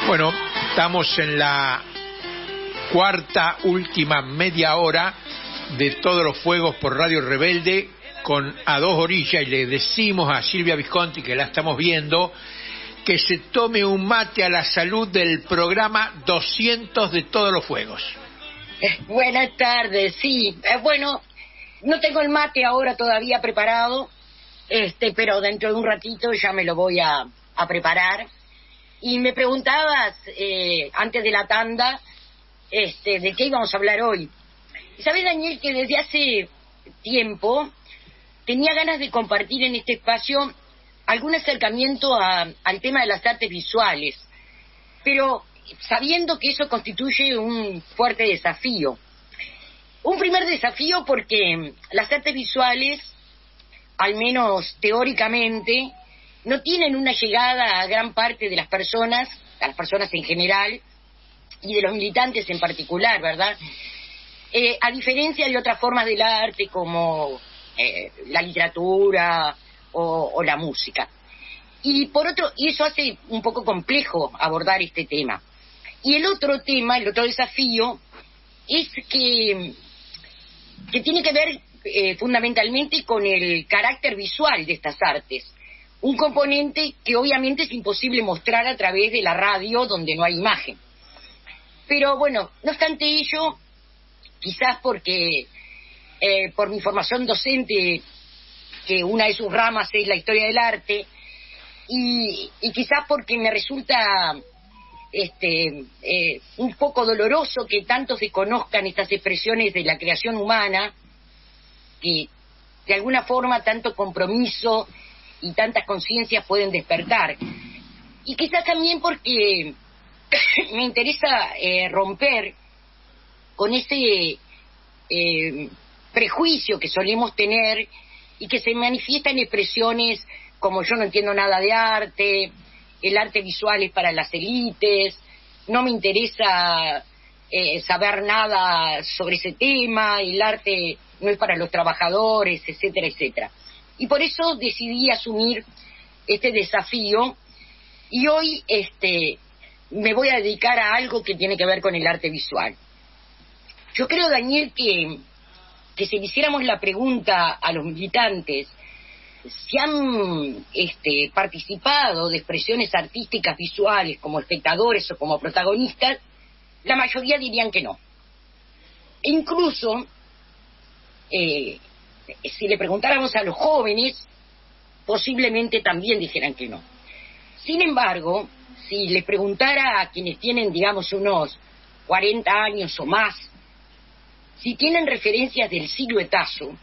Bueno, estamos en la cuarta, última media hora de Todos los Fuegos por Radio Rebelde, con A Dos Orillas, y le decimos a Silvia Visconti, que la estamos viendo, que se tome un mate a la salud del programa 200 de Todos los Fuegos. Buenas tardes, sí. Bueno, no tengo el mate ahora todavía preparado, pero dentro de un ratito ya me lo voy a preparar. Y me preguntabas, antes de la tanda, de qué íbamos a hablar hoy. ¿Sabes, Daniel, que desde hace tiempo tenía ganas de compartir en este espacio algún acercamiento al tema de las artes visuales, pero sabiendo que eso constituye un fuerte desafío? Un primer desafío porque las artes visuales, al menos teóricamente, no tienen una llegada a gran parte de las personas, a las personas en general, y de los militantes en particular, ¿verdad? A diferencia de otras formas del arte como la literatura o la música. Y eso hace un poco complejo abordar este tema. Y el otro tema, el otro desafío, es que tiene que ver fundamentalmente con el carácter visual de estas artes. Un componente que obviamente es imposible mostrar a través de la radio, donde no hay imagen. Pero bueno, no obstante ello, quizás porque por mi formación docente, que una de sus ramas es la historia del arte, y quizás porque me resulta un poco doloroso que tantos desconozcan estas expresiones de la creación humana, que de alguna forma tanto compromiso y tantas conciencias pueden despertar. Y quizás también porque me interesa romper con ese prejuicio que solemos tener y que se manifiesta en expresiones como yo no entiendo nada de arte, el arte visual es para las élites, no me interesa saber nada sobre ese tema, el arte no es para los trabajadores, etcétera, etcétera. Y por eso decidí asumir este desafío, y hoy me voy a dedicar a algo que tiene que ver con el arte visual. Yo creo, Daniel, que si le hiciéramos la pregunta a los militantes si han participado de expresiones artísticas visuales como espectadores o como protagonistas, la mayoría dirían que no. E incluso, si le preguntáramos a los jóvenes, posiblemente también dijeran que no. Sin embargo, si les preguntara a quienes tienen, digamos, unos 40 años o más, si tienen referencias del siluetazo,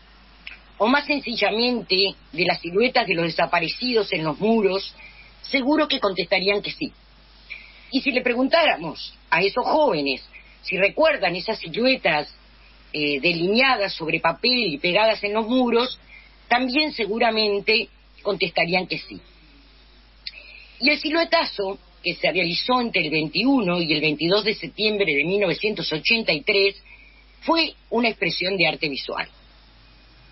o más sencillamente de las siluetas de los desaparecidos en los muros, seguro que contestarían que sí. Y si le preguntáramos a esos jóvenes si recuerdan esas siluetas delineadas sobre papel y pegadas en los muros, también seguramente contestarían que sí. Y el siluetazo, que se realizó entre el 21 y el 22 de septiembre de 1983, fue una expresión de arte visual.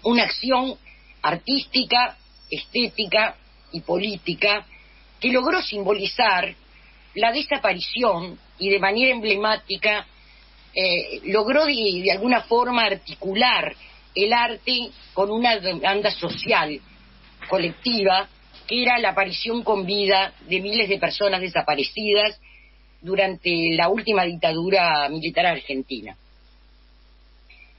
Una acción artística, estética y política que logró simbolizar la desaparición y de manera emblemática logró de alguna forma articular el arte con una demanda social colectiva, que era la aparición con vida de miles de personas desaparecidas durante la última dictadura militar argentina.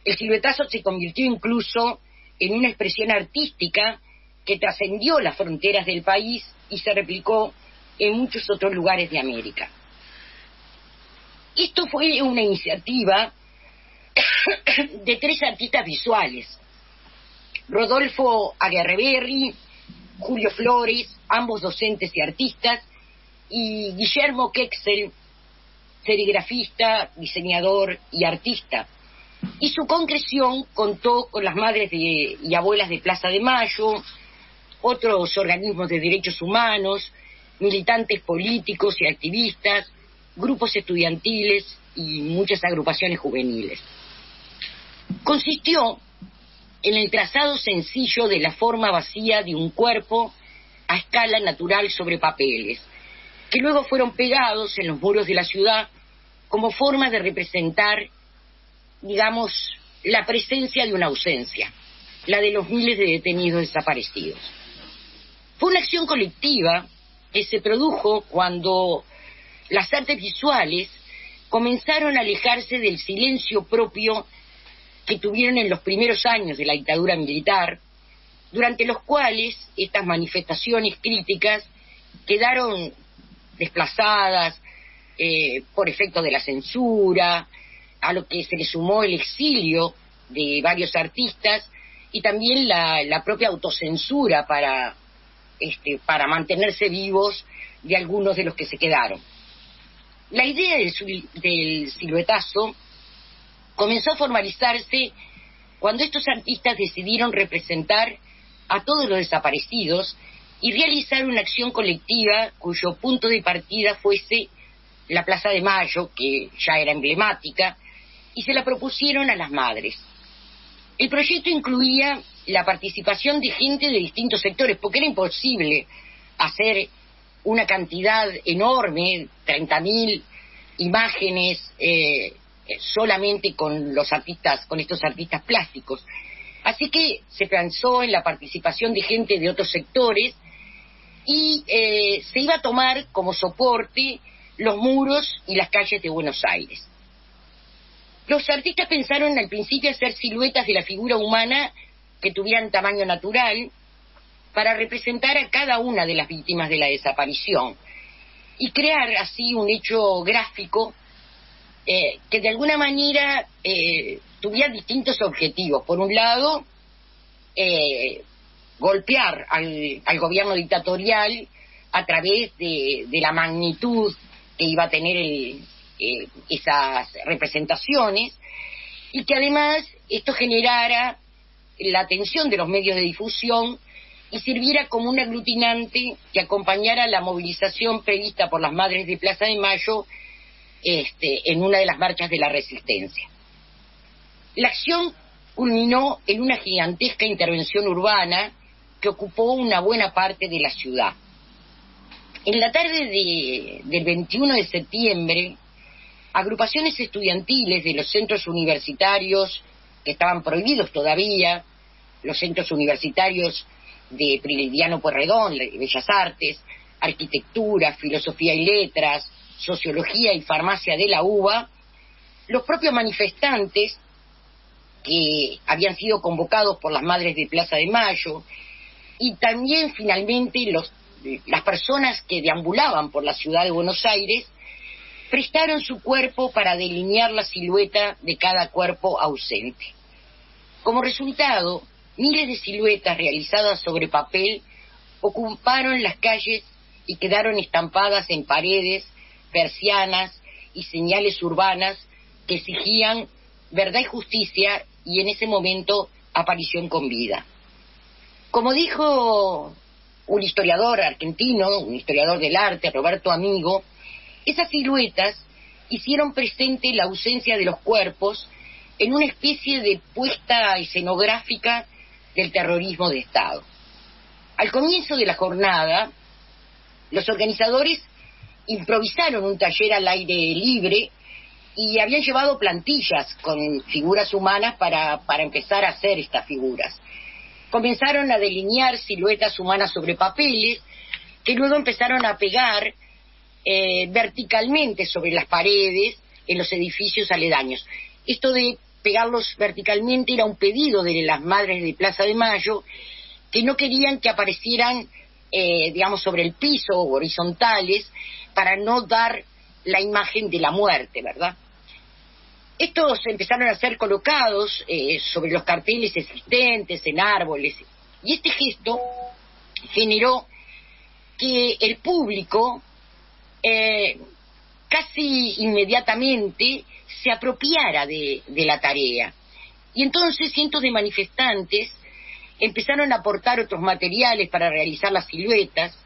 El siluetazo se convirtió incluso en una expresión artística que trascendió las fronteras del país y se replicó en muchos otros lugares de América. Esto fue una iniciativa de 3 artistas visuales: Rodolfo Aguerreberri, Julio Flores, ambos docentes y artistas, y Guillermo Quexel, serigrafista, diseñador y artista. Y su concreción contó con las madres y abuelas de Plaza de Mayo, otros organismos de derechos humanos, militantes políticos y activistas, grupos estudiantiles y muchas agrupaciones juveniles. Consistió en el trazado sencillo de la forma vacía de un cuerpo a escala natural sobre papeles, que luego fueron pegados en los muros de la ciudad como forma de representar, digamos, la presencia de una ausencia, la de los miles de detenidos desaparecidos. Fue una acción colectiva que se produjo cuando las artes visuales comenzaron a alejarse del silencio propio que tuvieron en los primeros años de la dictadura militar, durante los cuales estas manifestaciones críticas quedaron desplazadas por efecto de la censura, a lo que se le sumó el exilio de varios artistas y también la propia autocensura para mantenerse vivos de algunos de los que se quedaron. La idea del siluetazo comenzó a formalizarse cuando estos artistas decidieron representar a todos los desaparecidos y realizar una acción colectiva cuyo punto de partida fuese la Plaza de Mayo, que ya era emblemática, y se la propusieron a las madres. El proyecto incluía la participación de gente de distintos sectores, porque era imposible hacer una cantidad enorme, 30.000 imágenes, solamente con estos artistas plásticos. Así que se pensó en la participación de gente de otros sectores y se iba a tomar como soporte los muros y las calles de Buenos Aires. Los artistas pensaron al principio hacer siluetas de la figura humana que tuvieran tamaño natural para representar a cada una de las víctimas de la desaparición y crear así un hecho gráfico que de alguna manera tuviera distintos objetivos. Por un lado, golpear al gobierno dictatorial a través de la magnitud que iba a tener esas representaciones, y que además esto generara la atención de los medios de difusión y sirviera como un aglutinante que acompañara la movilización prevista por las Madres de Plaza de Mayo en una de las marchas de la Resistencia. La acción culminó en una gigantesca intervención urbana que ocupó una buena parte de la ciudad. En la tarde del 21 de septiembre, agrupaciones estudiantiles de los centros universitarios que estaban prohibidos todavía, los centros universitarios de Prilidiano Pueyrredón, Bellas Artes, Arquitectura, Filosofía y Letras, Sociología y Farmacia de la UBA, los propios manifestantes que habían sido convocados por las Madres de Plaza de Mayo, y también finalmente las personas que deambulaban por la ciudad de Buenos Aires, prestaron su cuerpo para delinear la silueta de cada cuerpo ausente. Como resultado, miles de siluetas realizadas sobre papel ocuparon las calles y quedaron estampadas en paredes, persianas y señales urbanas que exigían verdad y justicia, y en ese momento aparición con vida. Como dijo un historiador argentino, un historiador del arte, Roberto Amigo, esas siluetas hicieron presente la ausencia de los cuerpos en una especie de puesta escenográfica del terrorismo de Estado. Al comienzo de la jornada, los organizadores improvisaron un taller al aire libre y habían llevado plantillas con figuras humanas para empezar a hacer estas figuras. Comenzaron a delinear siluetas humanas sobre papeles que luego empezaron a pegar verticalmente sobre las paredes en los edificios aledaños. Esto de pegarlos verticalmente era un pedido de las Madres de Plaza de Mayo, que no querían que aparecieran, sobre el piso o horizontales, para no dar la imagen de la muerte, ¿verdad? Estos empezaron a ser colocados sobre los carteles existentes, en árboles, y este gesto generó que el público casi inmediatamente se apropiara de la tarea. Y entonces cientos de manifestantes empezaron a aportar otros materiales para realizar las siluetas,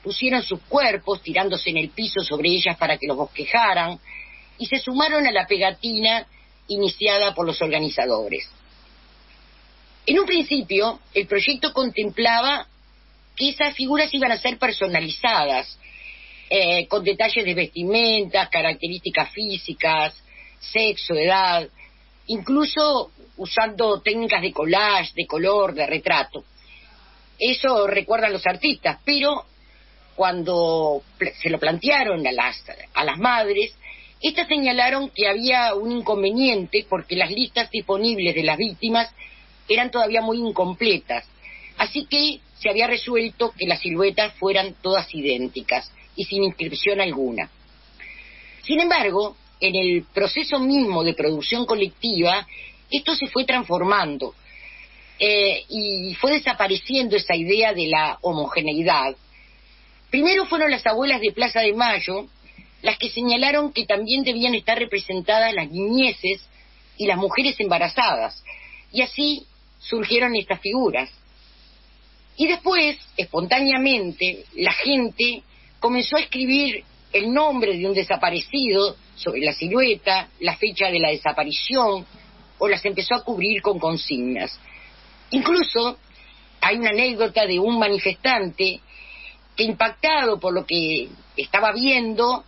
pusieron sus cuerpos tirándose en el piso sobre ellas para que los bosquejaran, y se sumaron a la pegatina iniciada por los organizadores. En un principio, el proyecto contemplaba que esas figuras iban a ser personalizadas, con detalles de vestimentas, características físicas, sexo, edad, incluso usando técnicas de collage, de color, de retrato. Eso recuerdan los artistas, pero cuando se lo plantearon a las madres, estas señalaron que había un inconveniente porque las listas disponibles de las víctimas eran todavía muy incompletas. Así que se había resuelto que las siluetas fueran todas idénticas y sin inscripción alguna. Sin embargo, en el proceso mismo de producción colectiva, esto se fue transformando y fue desapareciendo esa idea de la homogeneidad. Primero fueron las abuelas de Plaza de Mayo las que señalaron que también debían estar representadas las niñeces y las mujeres embarazadas, y así surgieron estas figuras. Y después, espontáneamente, la gente comenzó a escribir el nombre de un desaparecido sobre la silueta, la fecha de la desaparición, o las empezó a cubrir con consignas. Incluso hay una anécdota de un manifestante que, impactado por lo que estaba viendo,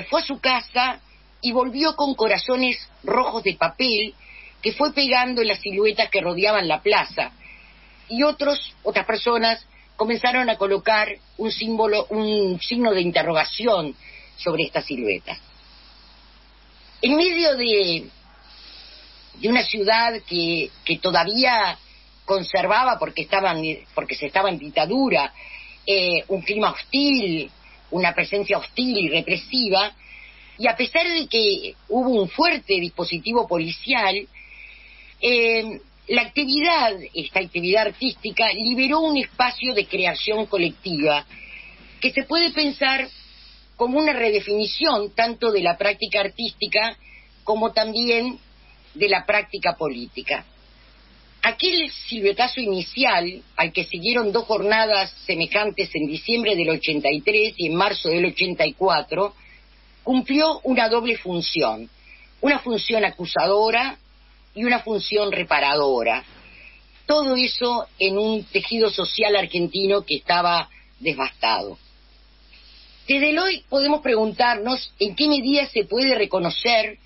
fue a su casa y volvió con corazones rojos de papel que fue pegando en las siluetas que rodeaban la plaza, y otras personas comenzaron a colocar un signo de interrogación sobre estas siluetas. En medio de una ciudad que todavía conservaba, porque se estaba en dictadura, un clima hostil, una presencia hostil y represiva, y a pesar de que hubo un fuerte dispositivo policial, esta actividad artística liberó un espacio de creación colectiva que se puede pensar como una redefinición tanto de la práctica artística como también de la práctica política. Aquel siluetazo inicial, al que siguieron 2 jornadas semejantes en diciembre del 83 y en marzo del 84, cumplió una doble función, una función acusadora y una función reparadora. Todo eso en un tejido social argentino que estaba devastado. Desde hoy podemos preguntarnos en qué medida se puede reconocer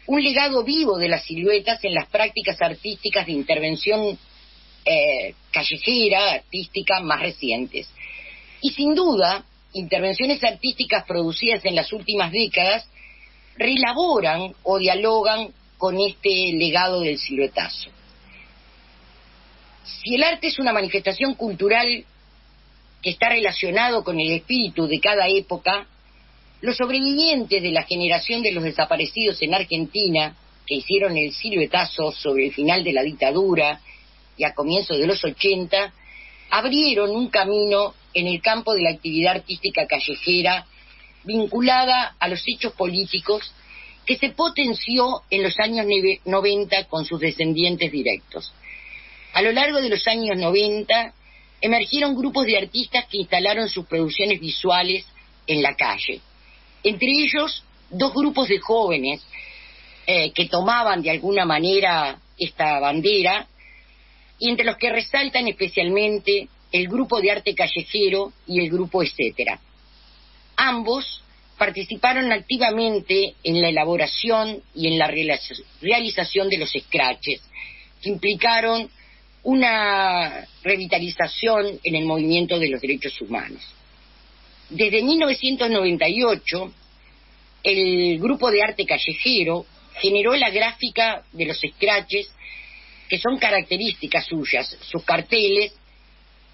un legado vivo de las siluetas en las prácticas artísticas de intervención callejera, artística, más recientes. Y sin duda, intervenciones artísticas producidas en las últimas décadas reelaboran o dialogan con este legado del siluetazo. Si el arte es una manifestación cultural que está relacionado con el espíritu de cada época, los sobrevivientes de la generación de los desaparecidos en Argentina, que hicieron el siluetazo sobre el final de la dictadura y a comienzos de los 80, abrieron un camino en el campo de la actividad artística callejera vinculada a los hechos políticos que se potenció en los años 90 con sus descendientes directos. A lo largo de los años 90 emergieron grupos de artistas que instalaron sus producciones visuales en la calle. Entre ellos, 2 grupos de jóvenes que tomaban de alguna manera esta bandera, y entre los que resaltan especialmente el grupo de arte callejero y el grupo Etcétera. Ambos participaron activamente en la elaboración y en la realización de los scratches, que implicaron una revitalización en el movimiento de los derechos humanos. Desde 1998, el grupo de arte callejero generó la gráfica de los scratches, que son características suyas, sus carteles,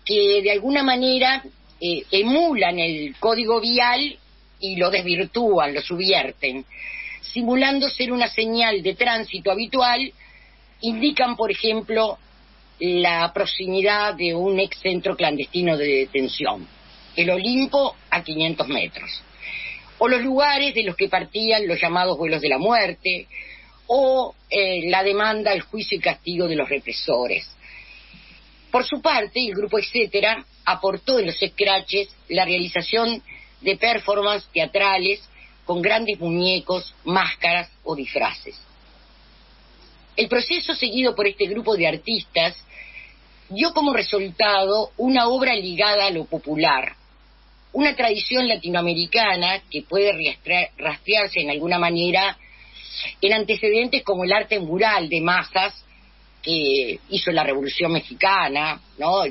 que de alguna manera emulan el código vial y lo desvirtúan, lo subvierten. Simulando ser una señal de tránsito habitual, indican, por ejemplo, la proximidad de un ex centro clandestino de detención, el Olimpo a 500 metros, o los lugares de los que partían los llamados vuelos de la muerte, o la demanda, el juicio y castigo de los represores. Por su parte, el grupo Etcétera aportó en los scratches la realización de performances teatrales con grandes muñecos, máscaras o disfraces. El proceso seguido por este grupo de artistas dio como resultado una obra ligada a lo popular, una tradición latinoamericana que puede rastrearse en alguna manera en antecedentes como el arte mural de masas que hizo la Revolución Mexicana, ¿no?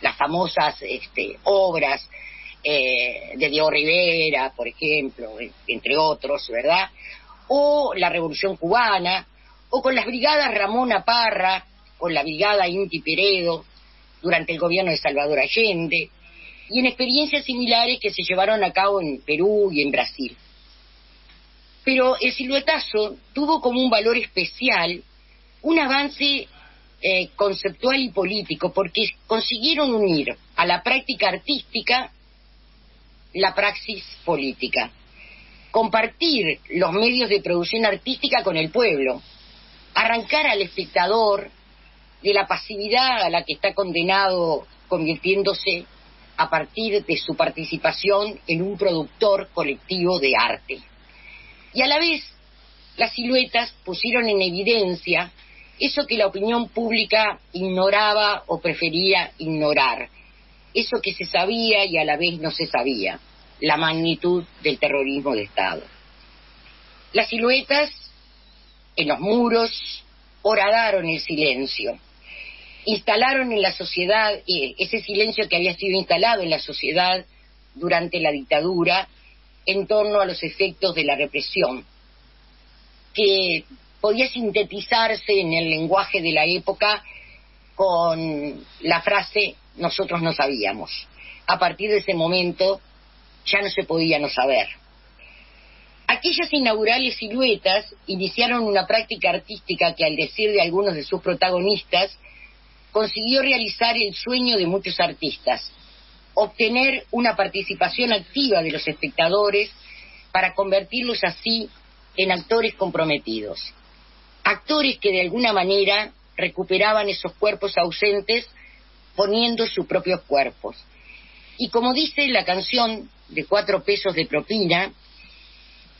Las famosas obras de Diego Rivera, por ejemplo, entre otros, ¿verdad? O la Revolución Cubana, o con las brigadas Ramona Parra, con la brigada Inti Peredo, durante el gobierno de Salvador Allende, y en experiencias similares que se llevaron a cabo en Perú y en Brasil. Pero el siluetazo tuvo como un valor especial un avance conceptual y político, porque consiguieron unir a la práctica artística la praxis política, compartir los medios de producción artística con el pueblo, arrancar al espectador de la pasividad a la que está condenado, convirtiéndose a partir de su participación en un productor colectivo de arte. Y a la vez, las siluetas pusieron en evidencia eso que la opinión pública ignoraba o prefería ignorar, eso que se sabía y a la vez no se sabía, la magnitud del terrorismo de Estado. Las siluetas en los muros horadaron el silencio, instalaron en la sociedad ese silencio que había sido instalado en la sociedad durante la dictadura en torno a los efectos de la represión, que podía sintetizarse en el lenguaje de la época con la frase "nosotros no sabíamos". A partir de ese momento ya no se podía no saber. Aquellas inaugurales siluetas iniciaron una práctica artística que, al decir de algunos de sus protagonistas, consiguió realizar el sueño de muchos artistas, obtener una participación activa de los espectadores para convertirlos así en actores comprometidos. Actores que de alguna manera recuperaban esos cuerpos ausentes poniendo sus propios cuerpos. Y como dice la canción de 4 pesos de propina,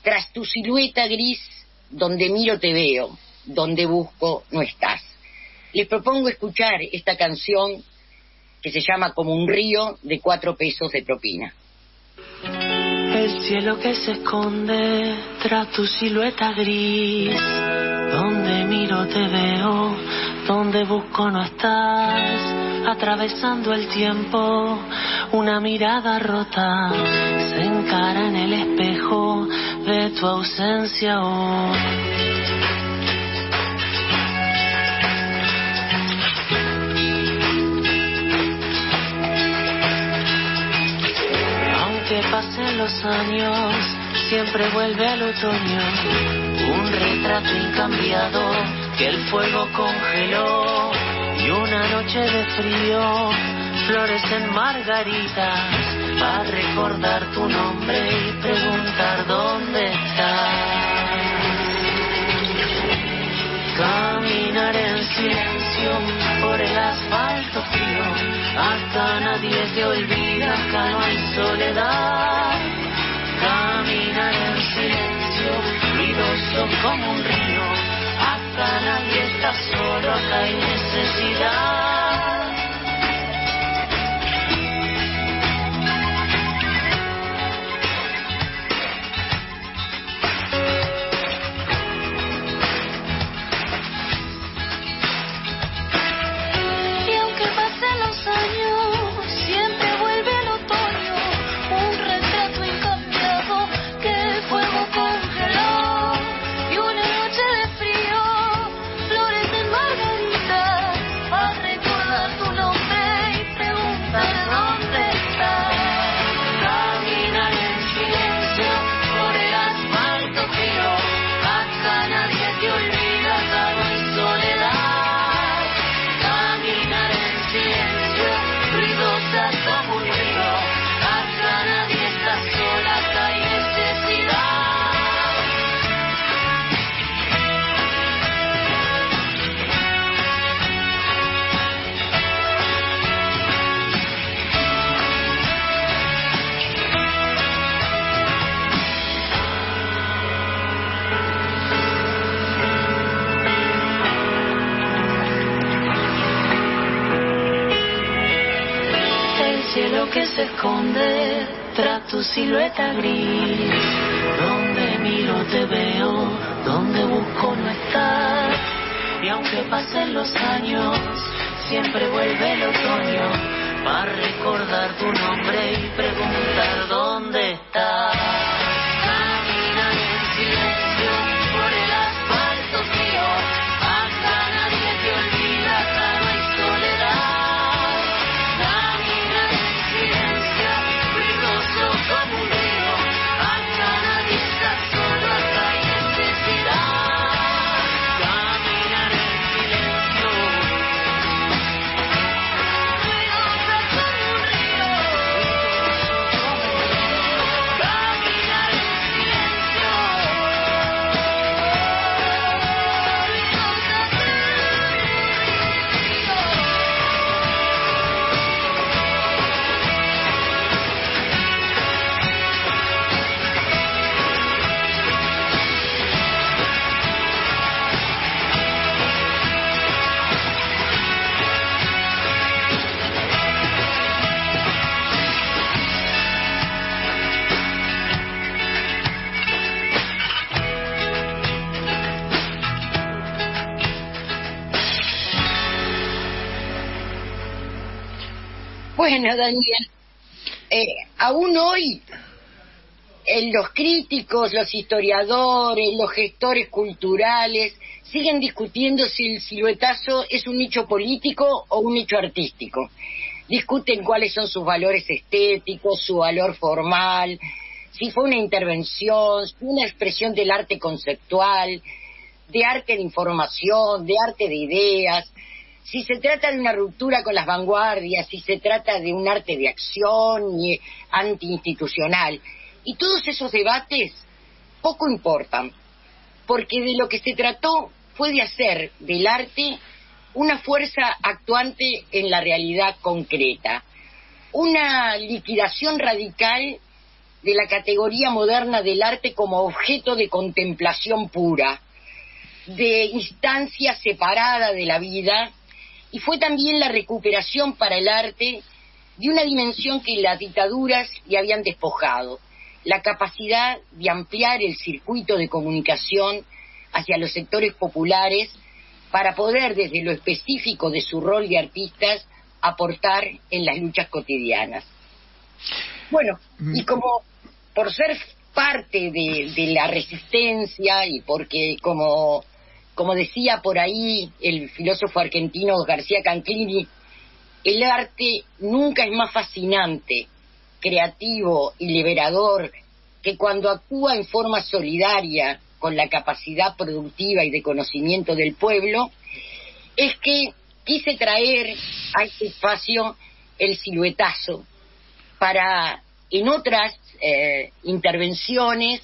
tras tu silueta gris, donde miro te veo, donde busco no estás. Les propongo escuchar esta canción que se llama Como un río, de 4 pesos de propina. El cielo que se esconde tras tu silueta gris, donde miro te veo, donde busco no estás, atravesando el tiempo, una mirada rota, se encara en el espejo de tu ausencia hoy. Aunque pasen los años, siempre vuelve al otoño, un retrato incambiado que el fuego congeló, y una noche de frío florecen margaritas para recordar tu nombre y preguntar dónde estás. Caminar en silencio por el asfalto frío, acá nadie te olvida, acá no hay soledad. Caminar en silencio, ruidoso como un río, acá nadie está solo, acá hay necesidad. Y aunque pasen los años, siempre vuelve el otoño, un retrato incambiado que el fuego congeló, y una noche de frío florecen margaritas para recordar se esconde tras tu silueta gris. Donde miro te veo, donde busco no estás. Y aunque pasen los años, siempre vuelve el otoño para recordar tu nombre y preguntar dónde estás. Caminar en silencio por el asfalto frío, acá nadie te olvida, acá no hay soledad. Caminar en silencio, ruidoso como un río, acá nadie está solo, acá hay necesidad. Caminar en silencio, ruidoso como un río, caminar en silencio, Bueno, Daniel, aún hoy los críticos, los historiadores, los gestores culturales siguen discutiendo si el siluetazo es un nicho político o un nicho artístico. Discuten cuáles son sus valores estéticos, su valor formal, si fue una intervención, si fue una expresión del arte conceptual, de arte de información, de arte de ideas, si se trata de una ruptura con las vanguardias, si se trata de un arte de acción y antiinstitucional. Y todos esos debates poco importan, porque de lo que se trató fue de hacer del arte una fuerza actuante en la realidad concreta, una liquidación radical de la categoría moderna del arte como objeto de contemplación pura, de instancia separada de la vida, y fue también la recuperación para el arte de una dimensión que las dictaduras le habían despojado, la capacidad de ampliar el circuito de comunicación hacia los sectores populares para poder, desde lo específico de su rol de artistas, aportar en las luchas cotidianas. Bueno, y como por ser parte de la resistencia y porque como decía por ahí el filósofo argentino García Canclini, el arte nunca es más fascinante, creativo y liberador que cuando actúa en forma solidaria con la capacidad productiva y de conocimiento del pueblo, es que quise traer a este espacio el siluetazo para, en otras intervenciones,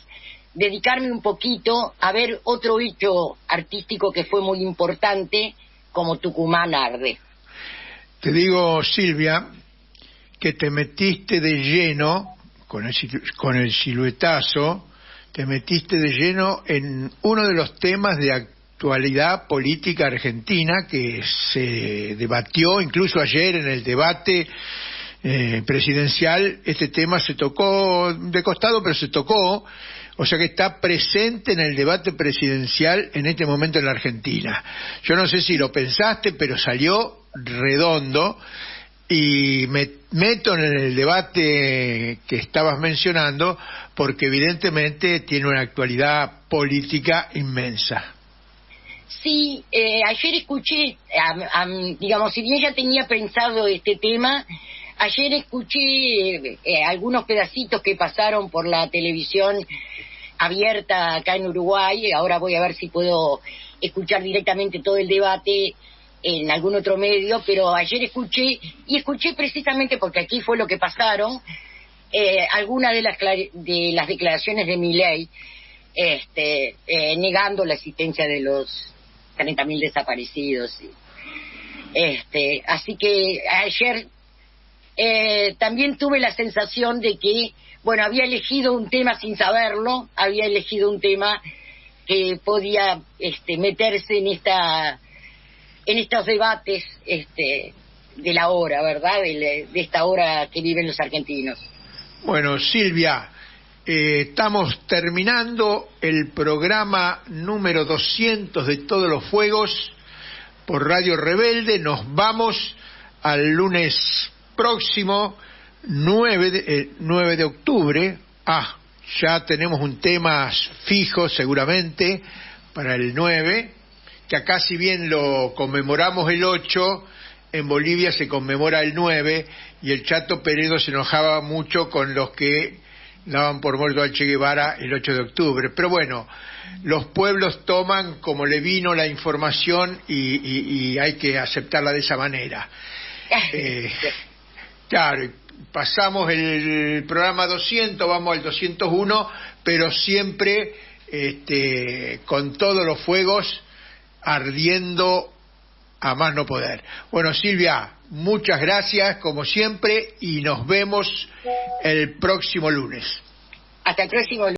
dedicarme un poquito a ver otro hecho artístico que fue muy importante, como Tucumán Arde. Te digo, Silvia, que te metiste de lleno con el siluetazo, te metiste de lleno en uno de los temas de actualidad política argentina que se debatió incluso ayer en el debate presidencial. Este tema se tocó de costado, pero se tocó, o sea que está presente en el debate presidencial en este momento en la Argentina. Yo no sé si lo pensaste, pero salió redondo, y me meto en el debate que estabas mencionando porque evidentemente tiene una actualidad política inmensa. Sí, ayer escuché, digamos, si bien ya tenía pensado este tema, ayer escuché algunos pedacitos que pasaron por la televisión abierta acá en Uruguay. Ahora voy a ver si puedo escuchar directamente todo el debate en algún otro medio, pero ayer escuché precisamente porque aquí fue lo que pasaron, algunas de las declaraciones de Milei, negando la existencia de los 30.000 desaparecidos. Así que ayer también tuve la sensación de que, bueno, había elegido un tema sin saberlo, había elegido un tema que podía meterse en estos debates de la hora, ¿verdad? De esta hora que viven los argentinos. Bueno, Silvia, estamos terminando el programa número 200 de Todos los Fuegos por Radio Rebelde. Nos vamos al lunes próximo, 9 de octubre. Ya tenemos un tema fijo seguramente para el 9, que acá si bien lo conmemoramos el 8, en Bolivia se conmemora el 9, y el Chato Peredo se enojaba mucho con los que daban por muerto al Che Guevara el 8 de octubre. Pero bueno, los pueblos toman como le vino la información y hay que aceptarla de esa manera. Claro, pasamos el programa 200, vamos al 201, pero siempre con todos los fuegos ardiendo a más no poder. Bueno, Silvia, muchas gracias como siempre y nos vemos el próximo lunes. Hasta el próximo lunes.